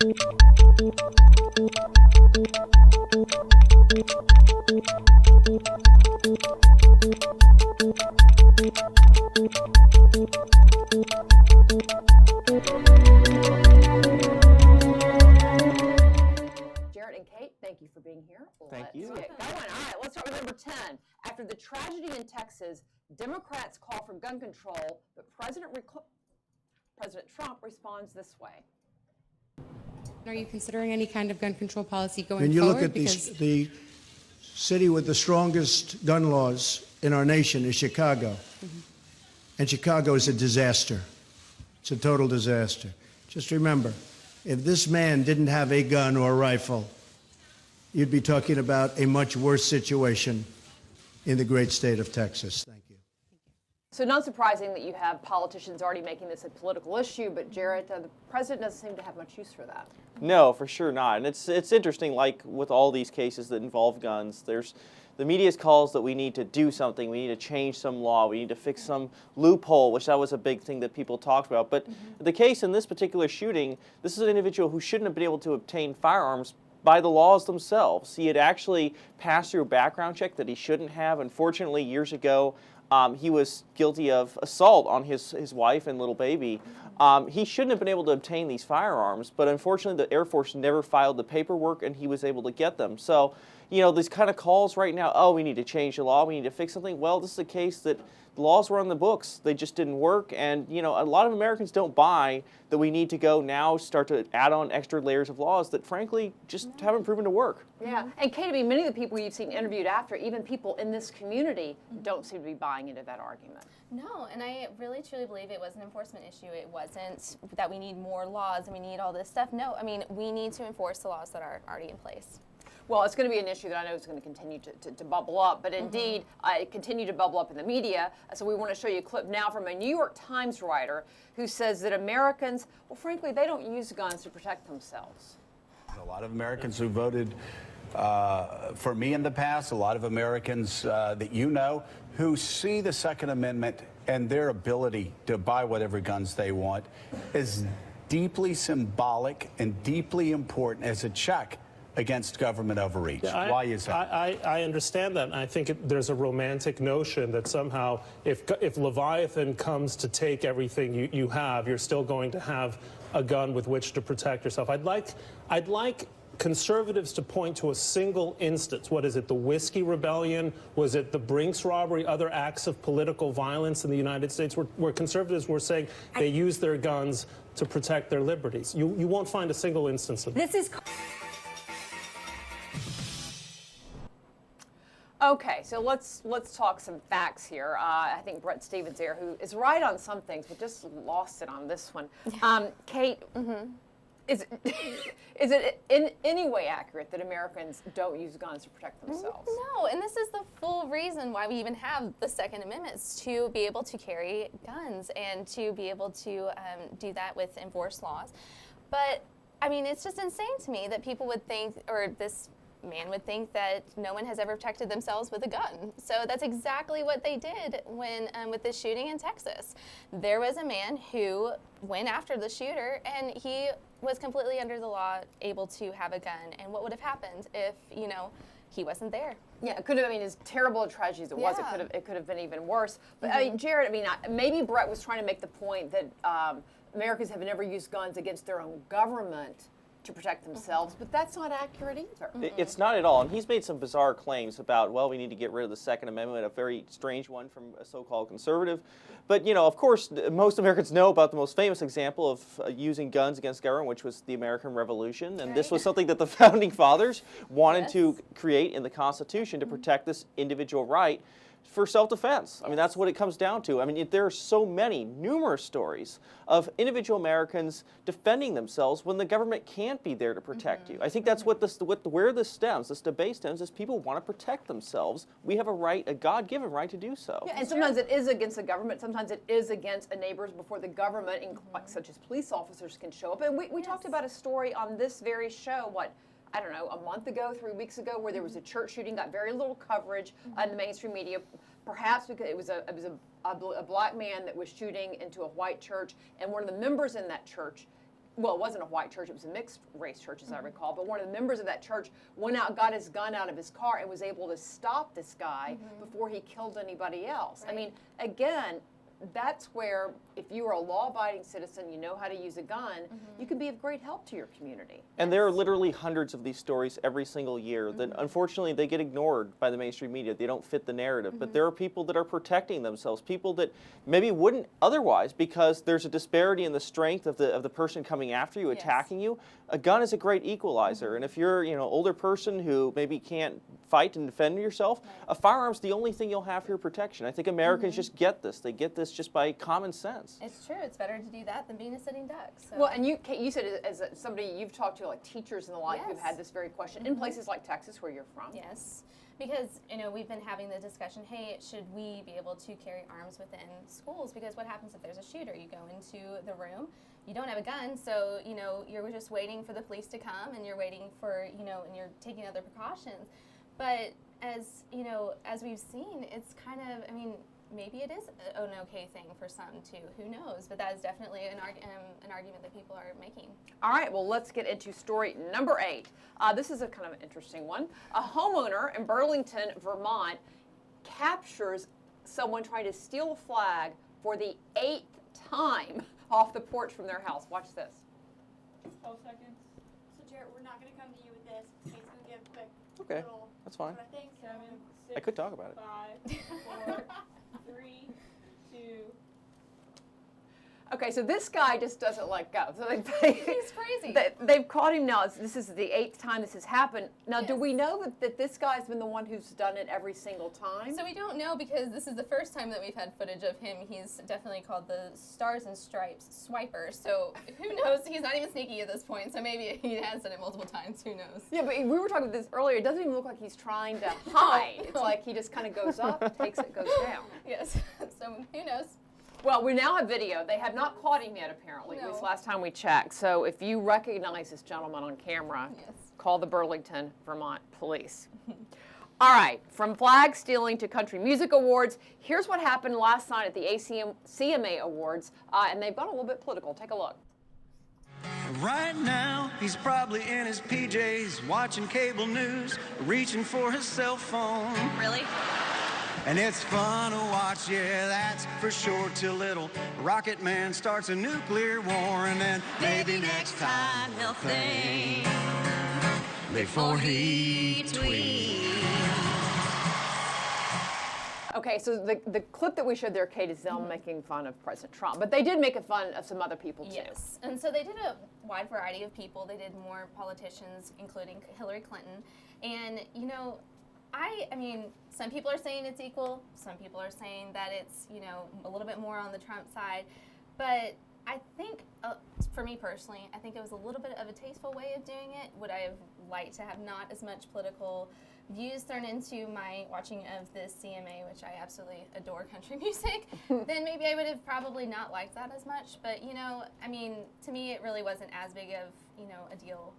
Jared and Kate, thank you for being here. Thank you. Let's get going. All right, let's start with number 10. After the tragedy in Texas, Democrats call for gun control, but President Trump responds this way. Are you considering any kind of gun control policy going forward? When you look at the city with the strongest gun laws in our nation is Chicago. Mm-hmm. And Chicago is a disaster. It's a total disaster. Just remember, if this man didn't have a gun or a rifle, you'd be talking about a much worse situation in the great state of Texas. Thank you. So not surprising that you have politicians already making this a political issue, but Jared, the president doesn't seem to have much use for that. No, for sure not. And it's interesting, like with all these cases that involve guns, there's the media's calls that we need to do something, we need to change some law, we need to fix some loophole, which that was a big thing that people talked about. But the case in this particular shooting, this is an individual who shouldn't have been able to obtain firearms by the laws themselves. He had actually passed through a background check that he shouldn't have. Unfortunately, years ago, he was guilty of assault on his wife and little baby. He shouldn't have been able to obtain these firearms, but unfortunately the Air Force never filed the paperwork and he was able to get them. So, you know, these kind of calls right now, oh, we need to change the law, we need to fix something. Well, this is a case that the laws were on the books, they just didn't work. And, you know, a lot of Americans don't buy that we need to go now start to add on extra layers of laws that frankly just haven't proven to work. Yeah, and Kate, I mean, many of the people you've seen interviewed after, even people in this community, don't seem to be buying into that argument. No, and I really truly believe it was an enforcement issue. It wasn't that we need more laws and we need all this stuff. No, I mean, we need to enforce the laws that are already in place. Well, it's going to be an issue that I know is going to continue to bubble up, but indeed, it continue to bubble up in the media. So we want to show you a clip now from a New York Times writer who says that Americans, well, frankly, they don't use guns to protect themselves. A lot of Americans who voted for me in the past, a lot of Americans that you know, who see the Second Amendment and their ability to buy whatever guns they want is deeply symbolic and deeply important as a check against government overreach. Yeah, Why is that? I understand that. And I think there's a romantic notion that somehow if Leviathan comes to take everything you have, you're still going to have a gun with which to protect yourself. I'd like conservatives to point to a single instance. What is it, the Whiskey Rebellion? Was it the Brinks robbery, other acts of political violence in the United States where conservatives were saying they use their guns to protect their liberties? You won't find a single instance of that. This is... Okay, so let's talk some facts here. I think Brett Stevens here, who is right on some things, but just lost it on this one. Kate, is it in any way accurate that Americans don't use guns to protect themselves? No, and this is the full reason why we even have the Second Amendment, is to be able to carry guns and to be able to do that with enforced laws. But, I mean, it's just insane to me that people would think, or this man would think, that no one has ever protected themselves with a gun. So that's exactly what they did when with this shooting in Texas. There was a man who went after the shooter, and he was completely under the law, able to have a gun. And what would have happened if, you know, he wasn't there? Yeah, it could have. I mean, as terrible a tragedy as it was, it could have been even worse. But I mean, Jared, I mean, maybe Brett was trying to make the point that Americans have never used guns against their own government to protect themselves, but that's not accurate either. It's not at all, and he's made some bizarre claims about, well, we need to get rid of the Second Amendment, a very strange one from a so-called conservative. But, you know, of course, most Americans know about the most famous example of using guns against government, which was the American Revolution, and this was something that the Founding Fathers wanted to create in the Constitution to protect this individual right for self-defense. I mean, that's what it comes down to. I mean, there are so many, numerous stories of individual Americans defending themselves when the government can't be there to protect you. I think that's what where this stems, this debate stems, is people want to protect themselves. We have a right, a God-given right to do so. Yeah, and sometimes it is against the government, sometimes it is against a neighbors before the government, such as police officers, can show up. And we talked about a story on this very show, I don't know, a month ago, 3 weeks ago, where there was a church shooting, got very little coverage in the mainstream media, perhaps because it was a black man that was shooting into a white church, and one of the members in that church well, it wasn't a white church, it was a mixed race church, as I recall, but one of the members of that church went out, got his gun out of his car, and was able to stop this guy before he killed anybody else. Right. I mean, again, that's where, if you are a law-abiding citizen, you know how to use a gun, you can be of great help to your community. And there are literally hundreds of these stories every single year that unfortunately they get ignored by the mainstream media. They don't fit the narrative. But there are people that are protecting themselves, people that maybe wouldn't otherwise, because there's a disparity in the strength of the person coming after you, attacking you. A gun is a great equalizer. And if you're, older person who maybe can't fight and defend yourself, a firearm's the only thing you'll have for your protection. I think Americans just get this. They get this just by common sense. It's true. It's better to do that than being a sitting duck. So. Well, and you said, as somebody you've talked to, like teachers and the like, who've Yes. had this very question in places like Texas, where you're from. Yes, because we've been having the discussion. Hey, should we be able to carry arms within schools? Because what happens if there's a shooter? You go into the room, you don't have a gun, so you're just waiting for the police to come, and you're waiting for and you're taking other precautions. But as we've seen, it's kind of maybe it is an okay thing for some too. Who knows? But that is definitely an argument that people are making. All right, well, let's get into story number 8. This is a kind of an interesting one. A homeowner in Burlington, Vermont, captures someone trying to steal a flag for the 8th time off the porch from their house. Watch this. 12 seconds. So, Jarrett, we're not going to come to you with this. Kate's going to give a quick Okay, little, that's fine. what I think. 7, 6, I could talk about it. 5, 4, 3, 2. Okay, so this guy just doesn't let go. So He's crazy. They've caught him now. This is the 8th time this has happened. Now, do Yes. we know that this guy's been the one who's done it every single time? So we don't know, because this is the first time that we've had footage of him. He's definitely called the Stars and Stripes swiper. So who knows? He's not even sneaky at this point. So maybe he has done it multiple times. Who knows? Yeah, but we were talking about this earlier. It doesn't even look like he's trying to hide. It's like he just kind of goes up, takes it, goes down. Yes. So who knows? Well, we now have video. They have not caught him yet, apparently, at least No. last time we checked. So if you recognize this gentleman on camera, Yes. call the Burlington, Vermont police. All right, from flag stealing to country music awards, here's what happened last night at the CMA Awards, and they've gone a little bit political. Take a look. Right now, he's probably in his PJs, watching cable news, reaching for his cell phone. Really? And it's fun to watch, yeah, that's for sure, till little Rocket Man starts a nuclear war, and then maybe next time he'll think before he tweets. Okay, so the clip that we showed there, Kate, is them making fun of President Trump. But they did make fun of some other people, too. Yes. And so they did a wide variety of people. They did more politicians, including Hillary Clinton. And, I mean, some people are saying it's equal. Some people are saying that it's, a little bit more on the Trump side. But I think, for me personally, I think it was a little bit of a tasteful way of doing it. Would I have liked to have not as much political views thrown into my watching of this CMA, which I absolutely adore country music, then maybe I would have probably not liked that as much. But, I mean, to me, it really wasn't as big of, a deal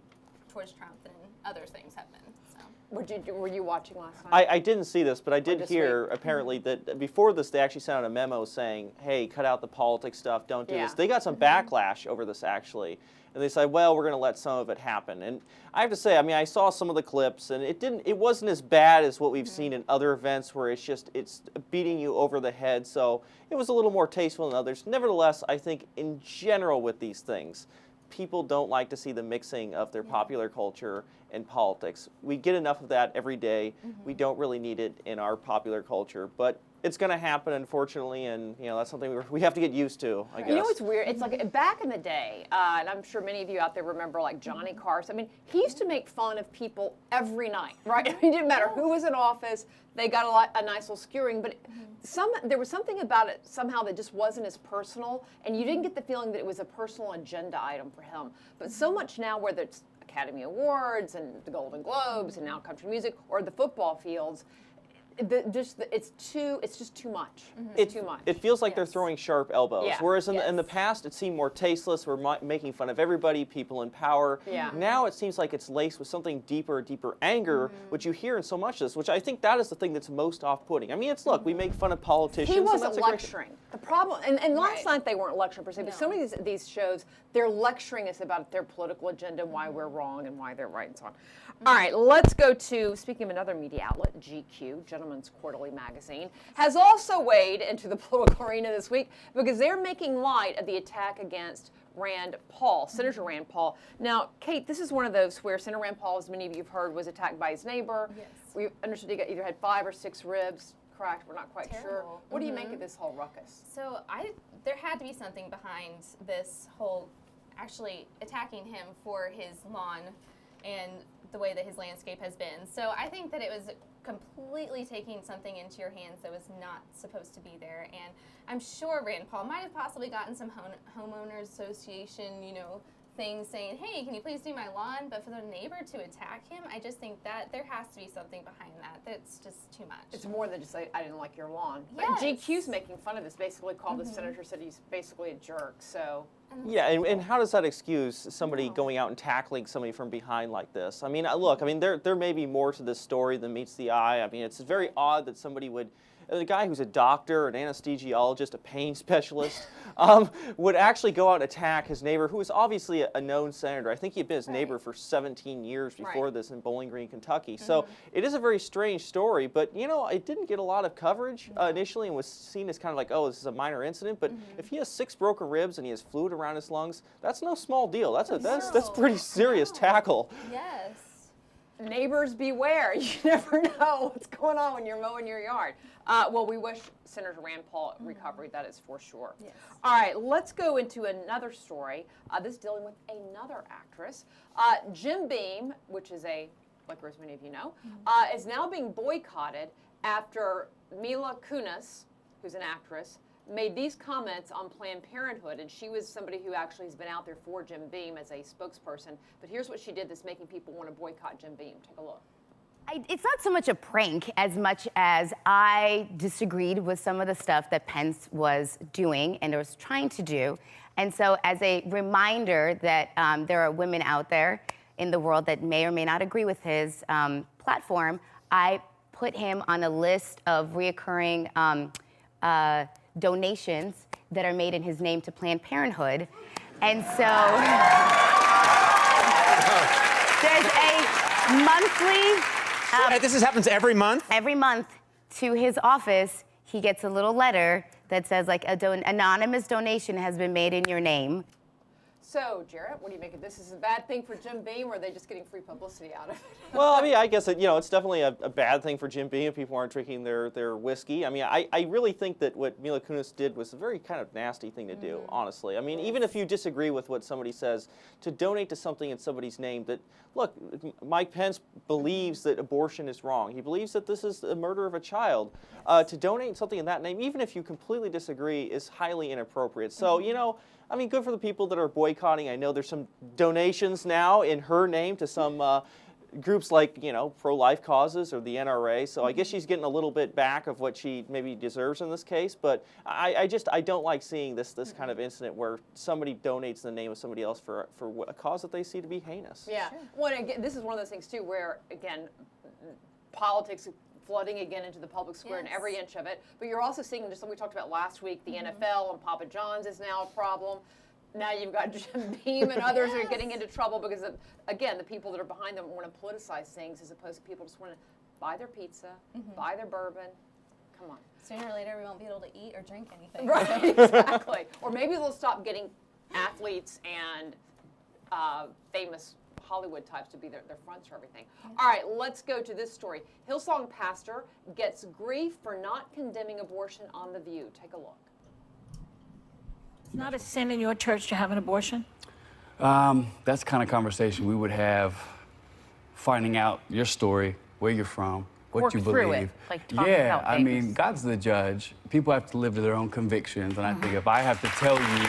towards Trump than other things have been. So. Were you watching last night? I didn't see this, but I did this hear week? apparently that before this they actually sent out a memo saying, hey, cut out the politics stuff, don't do Yeah. this. They got some backlash over this actually. And they said, well, we're going to let some of it happen. And I have to say, I mean, I saw some of the clips, and it wasn't as bad as what we've seen in other events where it's beating you over the head. So it was a little more tasteful than others. Nevertheless, I think in general with these things, people don't like to see the mixing of their popular culture and politics. We get enough of that every day. We don't really need it in our popular culture, but it's going to happen, unfortunately, and that's something we have to get used to, I guess. You know what's weird? It's like back in the day, and I'm sure many of you out there remember like Johnny Carson. I mean, he used to make fun of people every night, right? I mean, it didn't matter who was in office. They got a nice little skewering, but there was something about it somehow that just wasn't as personal, and you didn't get the feeling that it was a personal agenda item for him. But so much now, whether it's Academy Awards and the Golden Globes and now country music or the football fields, it's just too much. It's too much. It feels like they're Yes. throwing sharp elbows. Yeah. Whereas in Yes. the past, it seemed more tasteless. We're making fun of everybody, people in power. Yeah. Now it seems like it's laced with something deeper anger, which you hear in so much of this, which I think that is the thing that's most off-putting. I mean, look, we make fun of politicians. He and wasn't that's a great- lecturing. The problem, and last Right. night they weren't lecturing per se, but some of these shows, they're lecturing us about their political agenda, and why we're wrong and why they're right, and so on. All right, let's go to, speaking of another media outlet, GQ, Gentleman's Quarterly Magazine, has also weighed into the political arena this week because they're making light of the attack against Rand Paul, Senator Rand Paul. Now, Kate, this is one of those where Senator Rand Paul, as many of you have heard, was attacked by his neighbor. Yes. We understood he either had 5 or 6 ribs cracked. We're not quite sure. Terrible. What do you make of this whole ruckus? So there had to be something behind this whole actually attacking him for his lawn and the way that his landscape has been. So I think that it was completely taking something into your hands that was not supposed to be there. And I'm sure Rand Paul might have possibly gotten some homeowners association, things saying, hey, can you please do my lawn? But for the neighbor to attack him, I just think that there has to be something behind that. That's just too much. It's more than just say, I didn't like your lawn. But Yes. GQ's making fun of this, basically called the senator, said he's basically a jerk. So Yeah, and how does that excuse somebody going out and tackling somebody from behind like this? I mean, look, there may be more to this story than meets the eye. I mean, it's very odd that somebody would, a guy who's a doctor, an anesthesiologist, a pain specialist, would actually go out and attack his neighbor, who is obviously a known senator. I think he'd been his neighbor for 17 years before this in Bowling Green, Kentucky. So it is a very strange story, but it didn't get a lot of coverage initially and was seen as kind of like, oh, this is a minor incident. But if he has 6 broken ribs and he has fluid around his lungs, that's no small deal. That's pretty serious tackle. Yes. neighbors beware. You never know what's going on when you're mowing your yard. Well, we wish Senator Rand Paul recovery, that is for sure. Yes. All right, let's go into another story. This is dealing with another actress. Jim Beam, which is a, like as many of you know, is now being boycotted after Mila Kunis, who's an actress, made these comments on Planned Parenthood, and she was somebody who actually has been out there for Jim Beam as a spokesperson. But here's what she did that's making people want to boycott Jim Beam. Take a look. It's not so much a prank as much as I disagreed with some of the stuff that Pence was doing and was trying to do. And so as a reminder that there are women out there in the world that may or may not agree with his platform, I put him on a list of reoccurring donations that are made in his name to Planned Parenthood. And so there's a monthly... this happens every month? Every month to his office, he gets a little letter that says, like, anonymous donation has been made in your name. So, Jarrett, what do you make of this? Is it a bad thing for Jim Beam, or are they just getting free publicity out of it? Well, I mean, I guess it's definitely a bad thing for Jim Beam if people aren't drinking their whiskey. I mean, I really think that what Mila Kunis did was a very kind of nasty thing to do, honestly. I mean, even if you disagree with what somebody says, to donate to something in somebody's name that, look, Mike Pence believes that abortion is wrong. He believes that this is the murder of a child. To donate something in that name, even if you completely disagree, is highly inappropriate. So, I mean, good for the people that are boycotting. I know there's some donations now in her name to some groups like, pro-life causes or the NRA. So I guess she's getting a little bit back of what she maybe deserves in this case. But I don't like seeing this kind of incident where somebody donates in the name of somebody else for a cause that they see to be heinous. Yeah. Sure. Well, again, this is one of those things, too, where, again, politics flooding again into the public square in every inch of it. But you're also seeing, just like we talked about last week, the NFL and Papa John's is now a problem. Now you've got Jim Beam and others are getting into trouble because, again, the people that are behind them want to politicize things as opposed to people just want to buy their pizza, buy their bourbon. Come on. Sooner or later, we won't be able to eat or drink anything. Right, exactly. Or maybe they'll stop getting athletes and famous Hollywood types to be their fronts for everything. All right, let's go to this story. Hillsong pastor gets grief for not condemning abortion on The View. Take a look. It's not a sin in your church to have an abortion? That's the kind of conversation we would have, finding out your story, where you're from, what Work you through believe. it, like talk Yeah, about I things. mean, God's the judge. People have to live to their own convictions, and I think if I have to tell you,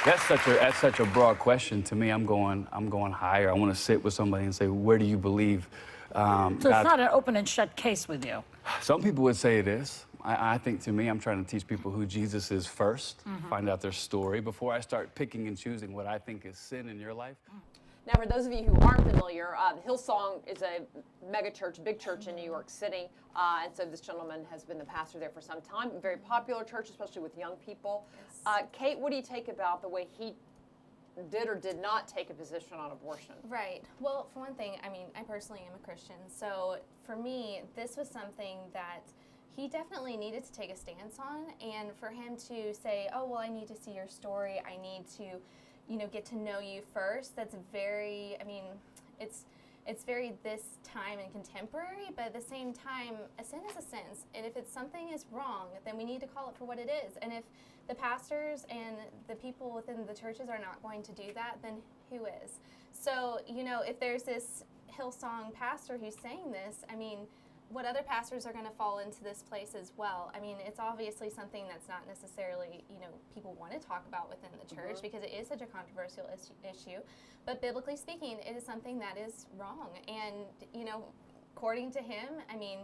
that's such a broad question to me. I'm going higher. I want to sit with somebody and say, where do you believe So it's not an open and shut case with you. Some people would say it is. I think to me, I'm trying to teach people who Jesus is first, find out their story before I start picking and choosing what I think is sin in your life. Now, for those of you who aren't familiar, Hillsong is a mega church, big church in New York City. And so this gentleman has been the pastor there for some time. A very popular church, especially with young people. Yes. Kate, what do you take about the way he did or did not take a position on abortion? Right. Well, for one thing, I mean, I personally am a Christian. So for me, this was something that he definitely needed to take a stance on. And for him to say, oh, well, I need to see your story. I need to, get to know you first. That's very, I mean, it's very this time and contemporary, but at the same time, a sin is a sin. And if something is wrong, then we need to call it for what it is. And if the pastors and the people within the churches are not going to do that, then who is? So, if there's this Hillsong pastor who's saying this, I mean, what other pastors are going to fall into this place as well? I mean, it's obviously something that's not necessarily, people want to talk about within the church because it is such a controversial issue. But biblically speaking, it is something that is wrong. And, according to him, I mean,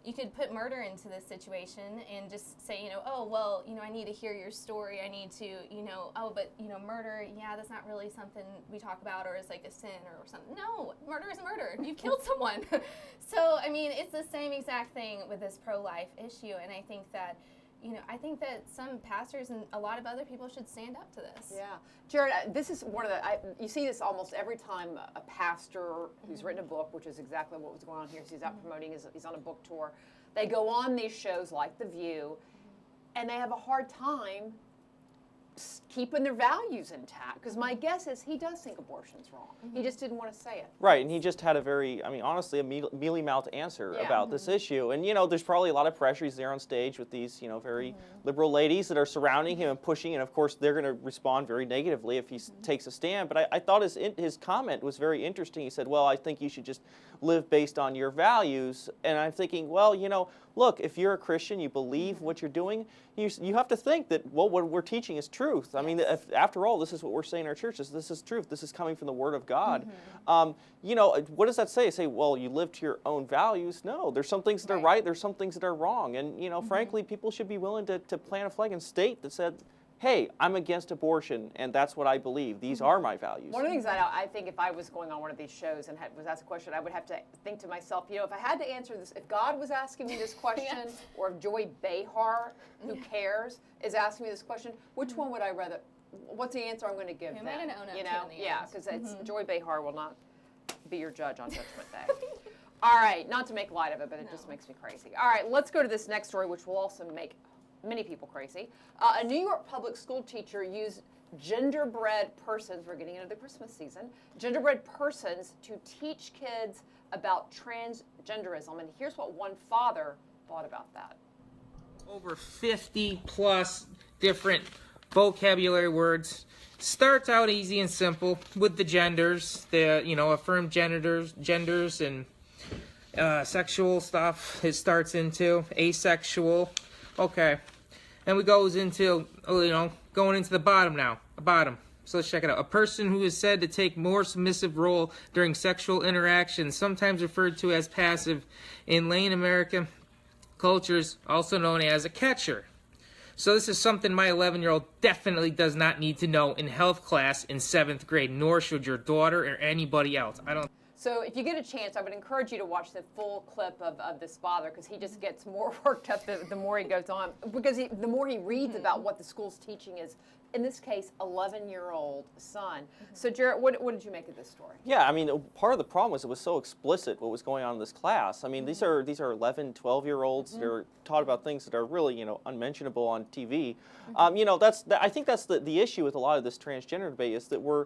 you could put murder into this situation and just say, oh, well, I need to hear your story. I need to, oh, but, murder, yeah, that's not really something we talk about or is like a sin or something. No, murder is murder. You've killed someone. So, I mean, it's the same exact thing with this pro-life issue. And I think that, some pastors and a lot of other people should stand up to this. Yeah. Jared, this is one of you see this almost every time a pastor who's written a book, which is exactly what was going on here. So he's out promoting, he's on a book tour. They go on these shows like The View, and they have a hard time keeping their values intact. Because my guess is he does think abortion's wrong. He just didn't want to say it. Right, and he just had a very, honestly, a mealy-mouthed answer about this issue. And, there's probably a lot of pressure. He's there on stage with these, very liberal ladies that are surrounding him and pushing, and of course they're going to respond very negatively if he takes a stand. But I thought his comment was very interesting. He said, well, I think you should just live based on your values. And I'm thinking, well, look, if you're a Christian, you believe what you're doing, you have to think that, well, what we're teaching is truth. I mean, after all, this is what we're saying in our churches. This is truth. This is coming from the Word of God. What does that say? Say, well, you live to your own values. No, there's some things that are right. There's some things that are wrong. And, frankly, people should be willing to plant a flag and state that said, hey, I'm against abortion, and that's what I believe. These are my values. One of the things I think if I was going on one of these shows and was asked a question, I would have to think to myself, if I had to answer this, if God was asking me this question, or if Joy Behar, who cares, is asking me this question, which one would I rather, what's the answer I'm going to give them? Am I going to own up to in the Yeah, end? because Joy Behar will not be your judge on Judgment Day. All right, not to make light of it, but it just makes me crazy. All right, let's go to this next story, which will also make many people crazy. A New York public school teacher used genderbread persons, we're getting into the Christmas season, genderbread persons to teach kids about transgenderism. And here's what one father thought about that. Over 50 plus different vocabulary words. Starts out easy and simple with the genders, the affirmed genders and sexual stuff. It starts into asexual. Okay. Then we goes into, going into the bottom now. Bottom. So let's check it out. A person who is said to take more submissive role during sexual interactions, sometimes referred to as passive in Latin American cultures, also known as a catcher. So this is something my 11-year-old definitely does not need to know in health class in 7th grade, nor should your daughter or anybody else. So if you get a chance, I would encourage you to watch the full clip of this father, because he just gets more worked up the more he goes on, because the more he reads about what the school's teaching is, in this case, 11-year-old son. So Jarrett, what did you make of this story? Yeah, part of the problem was it was so explicit what was going on in this class. These are 11, 12-year-olds. They're taught about things that are really, unmentionable on TV. I think that's the issue with a lot of this transgender debate, is that we're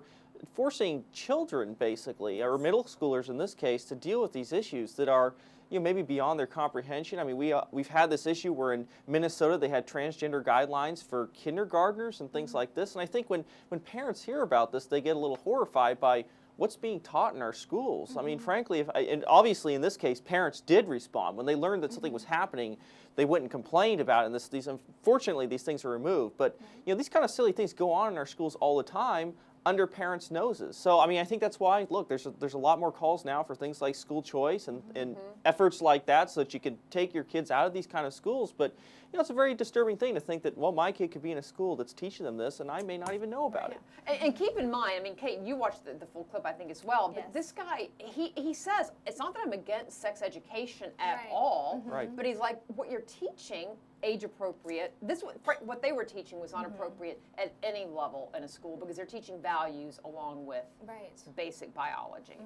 forcing children, basically, or middle schoolers in this case, to deal with these issues that are, maybe beyond their comprehension. We've had this issue where in Minnesota they had transgender guidelines for kindergartners and things like this. And I think when parents hear about this, they get a little horrified by what's being taught in our schools. Frankly, and obviously in this case, parents did respond. When they learned that something was happening, they went and complained about it. And unfortunately, these things are removed. But these kind of silly things go on in our schools all the time. under parents' noses. So, I mean, I think that's why, look, there's a lot more calls now for things like school choice and efforts like that so that you can take your kids out of these kind of schools. But, you know, it's a very disturbing thing to think that, well, my kid could be in a school that's teaching them this and I may not even know about it. And keep in mind, I mean, Kate, you watched the full clip, I think, as well, but this guy, he says, it's not that I'm against sex education at all, but he's like, what you're teaching, age appropriate. What they were teaching was not appropriate at any level in a school because they're teaching values along with basic biology.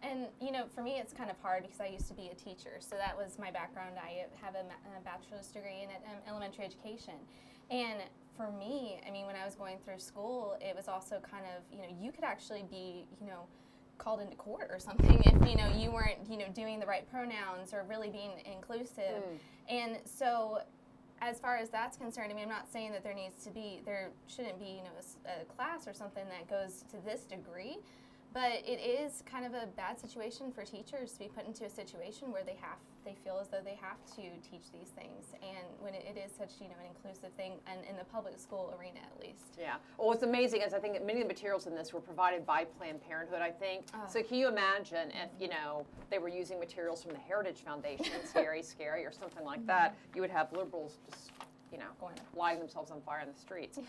And, you know, for me, it's kind of hard because I used to be a teacher. So that was my background. I have a bachelor's degree in elementary education. And for me, I mean, when I was going through school, it was also kind of, you know, you could actually be, you know, called into court or something if, you know, you weren't, you know, doing the right pronouns or really being inclusive. And so as far as that's concerned, I mean, I'm not saying that there shouldn't be, you know, a class or something that goes to this degree, but it is kind of a bad situation for teachers to be put into a situation where they feel as though they have to teach these things, and when it is such, you know, an inclusive thing, and in the public school arena at least. Yeah. Well, what's amazing is I think that many of the materials in this were provided by Planned Parenthood, I think. So can you imagine if, you know, they were using materials from the Heritage Foundation, Scary, or something like that, you would have liberals just, you know, lighting themselves on fire in the streets.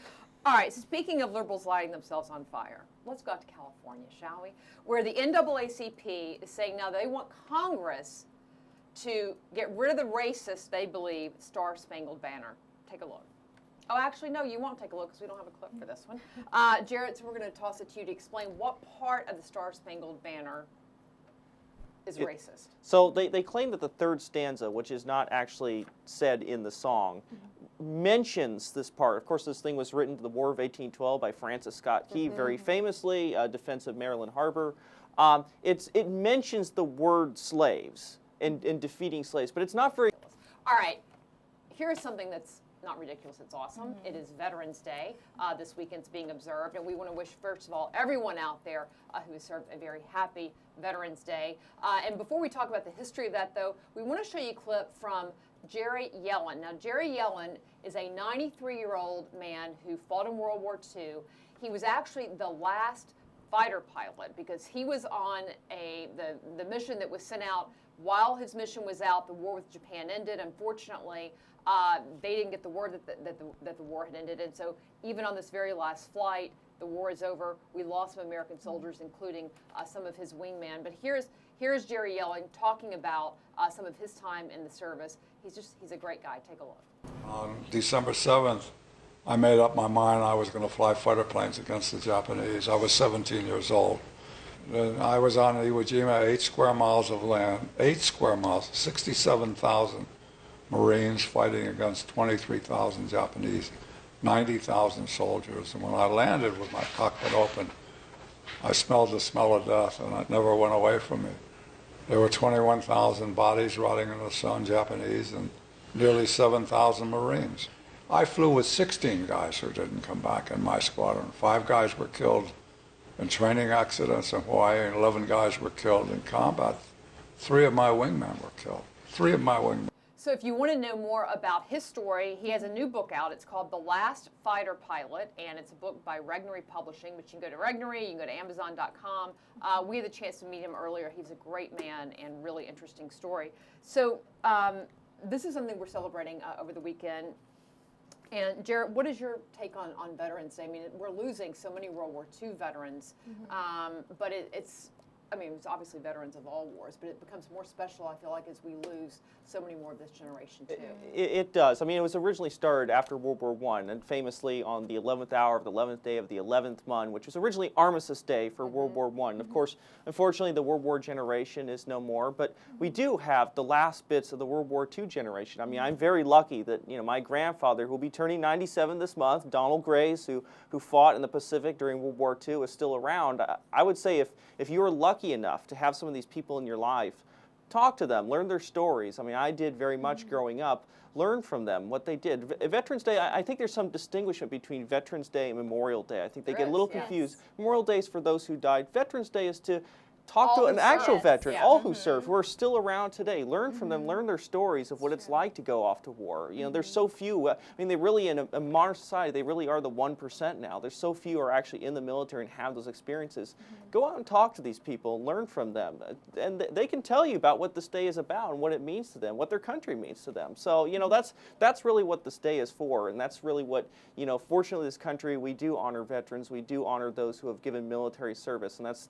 All right, so speaking of liberals lighting themselves on fire, let's go out to California, shall we? Where the NAACP is saying now they want Congress to get rid of the racist, they believe, Star-Spangled Banner. Take a look. Oh, actually, no, you won't take a look because we don't have a clip for this one. Jarrett, so we're going to toss it to you to explain what part of the Star-Spangled Banner is racist. So they claim that the third stanza, which is not actually said in the song, mentions this part. Of course, this thing was written to the War of 1812 by Francis Scott Key, very famously, defense of Maryland Harbor. It mentions the word slaves in defeating slaves, but it's not very... All right, here's something that's not ridiculous, it's awesome. It is Veterans Day. This weekend's being observed, and we want to wish, first of all, everyone out there who has served a very happy Veterans Day. And before we talk about the history of that, though, we want to show you a clip from Jerry Yellen. Now, Jerry Yellen is a 93-year-old man who fought in World War II. He was actually the last fighter pilot because he was on the mission that was sent out. While his mission was out, the war with Japan ended. Unfortunately, they didn't get the word that the war had ended. And so even on this very last flight, the war is over. We lost some American soldiers, including some of his wingman. But here's Jerry Yellen talking about some of his time in the service. He's a great guy. Take a look. On December 7th, I made up my mind I was going to fly fighter planes against the Japanese. I was 17 years old. And I was on Iwo Jima, 8 square miles of land, 8 square miles, 67,000 Marines fighting against 23,000 Japanese, 90,000 soldiers. And when I landed with my cockpit open, I smelled the smell of death, and it never went away from me. There were 21,000 bodies rotting in the sun, Japanese, and nearly 7,000 Marines. I flew with 16 guys who didn't come back in my squadron. 5 guys were killed in training accidents in Hawaii, and 11 guys were killed in combat. 3 of my wingmen were killed. 3 of my wingmen. So if you want to know more about his story, he has a new book out. It's called The Last Fighter Pilot, and it's a book by Regnery Publishing, but you can go to Regnery, you can go to Amazon.com. We had the chance to meet him earlier. He's a great man and really interesting story. So this is something we're celebrating over the weekend. And Jarrett, what is your take on Veterans Day? I mean, we're losing so many World War II veterans, but it's obviously veterans of all wars, but it becomes more special, I feel like, as we lose so many more of this generation, too. It does. I mean, it was originally started after World War I, and famously on the 11th hour of the 11th day of the 11th month, which was originally Armistice Day for World War I. Of course, unfortunately, the World War generation is no more, but we do have the last bits of the World War II generation. I mean, I'm very lucky that, you know, my grandfather, who will be turning 97 this month, Donald Grace, who fought in the Pacific during World War II, is still around. I would say if you were lucky enough to have some of these people in your life, talk to them, learn their stories. I mean, I did very much growing up, learn from them what they did. Veterans Day, I think there's some distinguishment between Veterans Day and Memorial Day. I think they get a little confused. Memorial Day is for those who died. Veterans Day is to talk All to who an actual served, veteran, yeah. all who served, who are still around today. Learn from them, learn their stories of what it's like to go off to war. You know, there's so few. I mean, they really, in a modern society, they really are the 1% now. There's so few who are actually in the military and have those experiences. Go out and talk to these people, learn from them, and they can tell you about what this day is about and what it means to them, what their country means to them. So, you know, that's really what this day is for, and that's really what, you know, fortunately this country, we do honor veterans, we do honor those who have given military service, and that's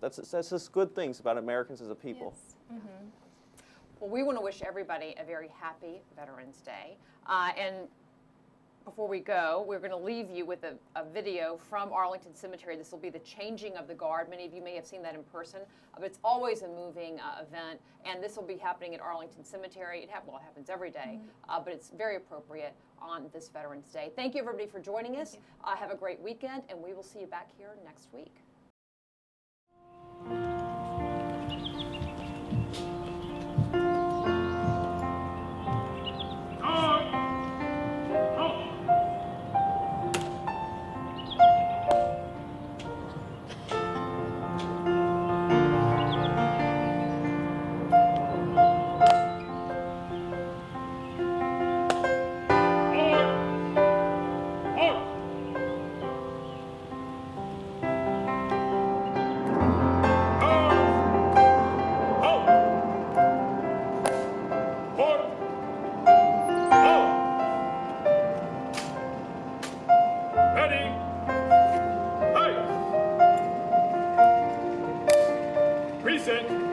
just good things about Americans as a people. Yes. Well, we want to wish everybody a very happy Veterans Day. And before we go, we're going to leave you with a video from Arlington Cemetery. This will be the changing of the guard. Many of you may have seen that in person, but it's always a moving event. And this will be happening at Arlington Cemetery. It happens every day, but it's very appropriate on this Veterans Day. Thank you, everybody, for joining us. Have a great weekend, and we will see you back here next week. Precinct